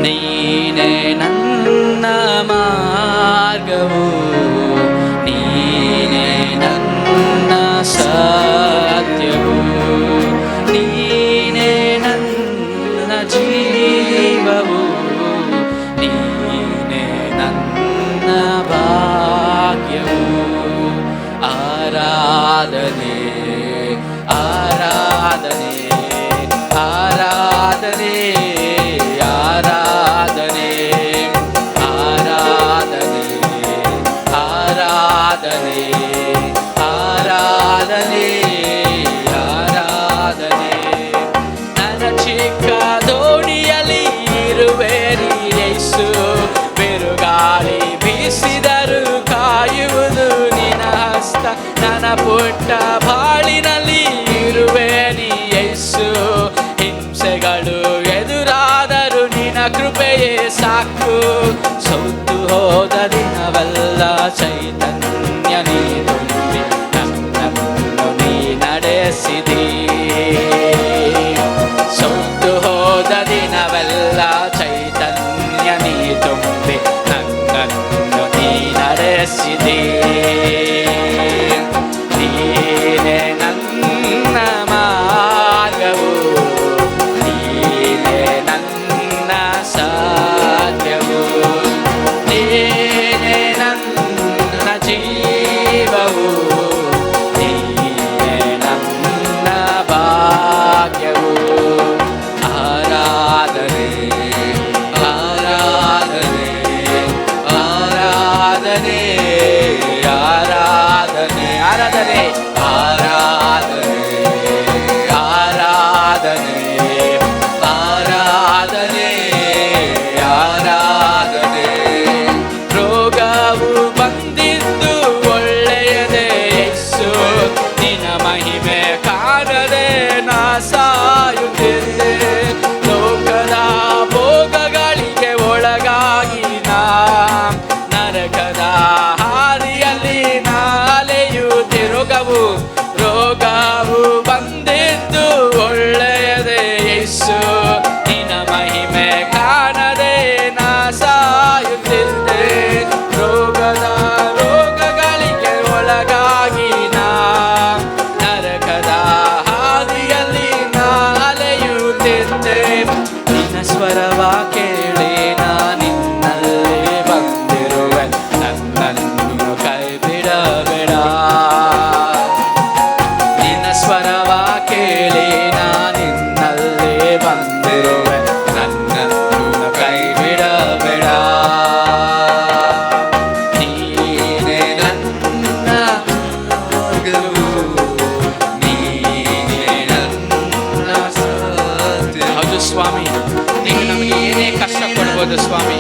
ನೀನೇ ನನ್ನ ಮಾರ್ಗವು, ನೀನೇ ನನ್ನ ಸತ್ಯವು, ನೀನೇ ನನ್ನ ಜೀವವು, ನೀನೇ ನನ್ನ ಭಾಗ್ಯವು. ಆರಾಧನೆ ಆರಾಧನೆ ಆರಾಧನೆ ಆರಾಧನೆ ಆರಾಧನೆ ಆರಾಧನೆ ಆರಾಧನೆ ಆರಾಧನೆ. ನನ್ನ ಚಿಕ್ಕ ದೋಣಿಯಲ್ಲಿ ಇರುವೆ ನೀ ಯೇಸು, ಬಿರುಗಾಳಿ ಬೀಸಿದರು ಕಾಯುವುದು ನಿನ್ನ ಹಸ್ತ. ನನ್ನ ಪುಟ್ಟ ಬಾಳಿನಲ್ಲಿ ಇರುವೆ ನೀ ಯೇಸು, ಹಿಂಸೆಗಳು ಎದುರಾದರು ನಿನ್ನ ಕೃಪೆಯೇ ಸಾಕು. ಸೋತು ಹೋದ ದಿನವೆಲ್ಲ ಚೈತನ್ಯ ನೀ ತುಂಬಿ ನನ್ನನ್ನು ನೀ ನಡೆಸಿದಿ. ಸೋತು ಹೋದ ದಿನವೆಲ್ಲ ಚೈತನ್ಯ ನೀ ತುಂಬಿ ನನ್ನನ್ನು ನೀ ನಡೆಸಿದಿ. ನೀನೇ ನನ್ನ ಮಾರ್ಗವು, ನೀನೇ ನನ್ನ ಸತ್ಯವು, ನೀನೇ ನನ್ನ ಜೀವವು, ನೀನೇ ನನ್ನ ಭಾಗ್ಯವು. ಆರಾಧನೆ ಆರಾಧನೆ ಆರಾಧನೆ ಆರಾಧನೆ ಆರಾಧನೆ ಆರಾಧನೆ ಆರಾಧನೆ ಆರಾಧನೆ ಆರಾಧನೆ. ರೋಗವು ಬಂದಿದ್ದು ಒಳ್ಳೆಯದೇ ಯೇಸು, ನಿನ್ನ ಮಹಿಮೆ ಕಾಣದೆ ನಾ ಸಾಯುತ್ತಿದ್ದೆ. ಲೋಕದ ಭೋಗಗಳಿಗೆ ಒಳಗಾಗಿ ನಾ ನರಕದ ಹಾದಿಯಲ್ಲಿ ನಾಲೆಯುತ್ತೆ. ರೋಗವು ಬಂದಿದ್ದು ಒಳ್ಳೆಯದೇ ಯೇಸು, ನಿನ್ನ ಮಹಿಮೆ ಕಾಣದೆ ನಾ ಸಾಯುತ್ತಿದ್ದೆ. ರೋಗಗಳಿಗೆ ಒಳಗಾಗಿ ನಾ ನರಕದ ಹಾದಿಯಲ್ಲಿ ನಾಲೆಯುತ್ತಿದ್ದೆ. ನಿನ್ನ ಸ್ವರವ ಕೇಳಿ ನಾ ನಿನ್ನಲ್ಲೇ ಬಂದಿರುವೆ, ನನ್ನನ್ನು ಕೈ ಬಿಡಬೇಡ. ನಿನ್ನ ಸ್ವರವ ಕೇಳಿ ನಾ ನಿನ್ನಲ್ಲೇ ಬಂದಿರುವೆ, ನನ್ನನ್ನು ಕೈ ಬಿಡಬೇಡ. ನೀನೇ ನನ್ನ ಮಾರ್ಗವು, ನೀನೇ ನನ್ನ ಸತ್ಯ. ಹೌದು ಸ್ವಾಮಿ, ನೀವು ನಮಗೆ ಏನೇ ಕಷ್ಟ ಕೊಡ್ಬೋದು ಸ್ವಾಮಿ,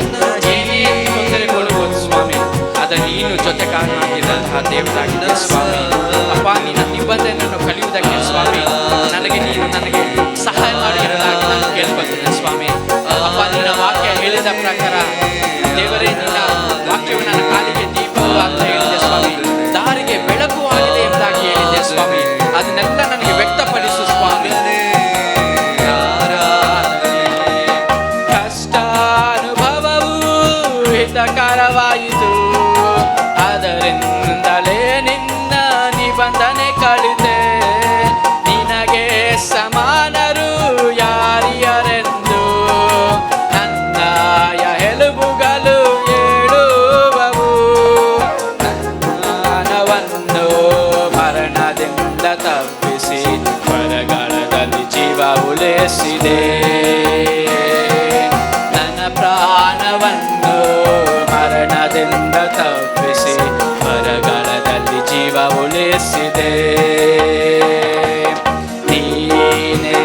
ಏನೇ ತೊಂದರೆ ಕೊಡ್ಬೋದು ಸ್ವಾಮಿ, ಆದರೆ ನೀನು ಜೊತೆಗಾರನಾಗಿದ್ದಂತಹ ದೇವರಾಗಿದೆ ಸ್ವಾಮಿ. ಅಪ್ಪ, ನಿನ್ನ ನಿಬಂಧನೆಯನ್ನು ಕಲಿಯುವುದಕ್ಕೆ ಸ್ವಾಮಿ ನನಗೆ ಸಹಾಯ ಮಾಡಿ ಇರಲಾಗಿ ನಾನು ಕೇಳ್ಕೊಳ್ತೇನೆ ಸ್ವಾಮಿ. ಅಪ್ಪ, ನಿನ್ನ ವಾಕ್ಯ ಹೇಳಿದ ಪ್ರಕಾರ ದೇವರೇ, ನಿನ್ನ ವಾಕ್ಯವು ನನ್ನ ಕಾಲಿಗೆ ದೀಪವು ಅಂತ ಹೇಳಿದೆ ಸ್ವಾಮಿ, ದಾರಿಗೆ ಬೆಳಕು ಆಗಿದೆ ಎಂಬುದಾಗಿ ಹೇಳಿದೆ ಸ್ವಾಮಿ. ಅದನ್ನೆಲ್ಲ ನನಗೆ ವ್ಯಕ್ತಪಡಿಸು ಸ್ವಾಮಿ. ಕಷ್ಟಾನುಭವವು ಹಿತಕರವಾಯಿತು, ಅದರಿಂದಲೇ ನಿನ್ನ ನಿಬಂಧನೆ ಕಳಿತೆ. ನಿನಗೆ ಸಮಾನರು ಯಾರಿಯರೆಂದು ನನ್ನಯ ಎಲುಬುಗಳು ಹೇಳುವವು. ಜ್ಞಾನವನ್ನು ಮರಣದಿಂದ ತಪ್ಪಿಸಿ ಬರಗಾಲದಲ್ಲಿ ಜೀವ ಉಳಿಸಿದೆ. ನನ್ನ ಪ್ರಾಣವನ್ನು ಮರಣದಿಂದ ತಪ್ಪಿಸಿ ಬರಗಾಲದಲ್ಲಿ ಜೀವ ಉಳಿಸಿದೆ. ನೀನೇ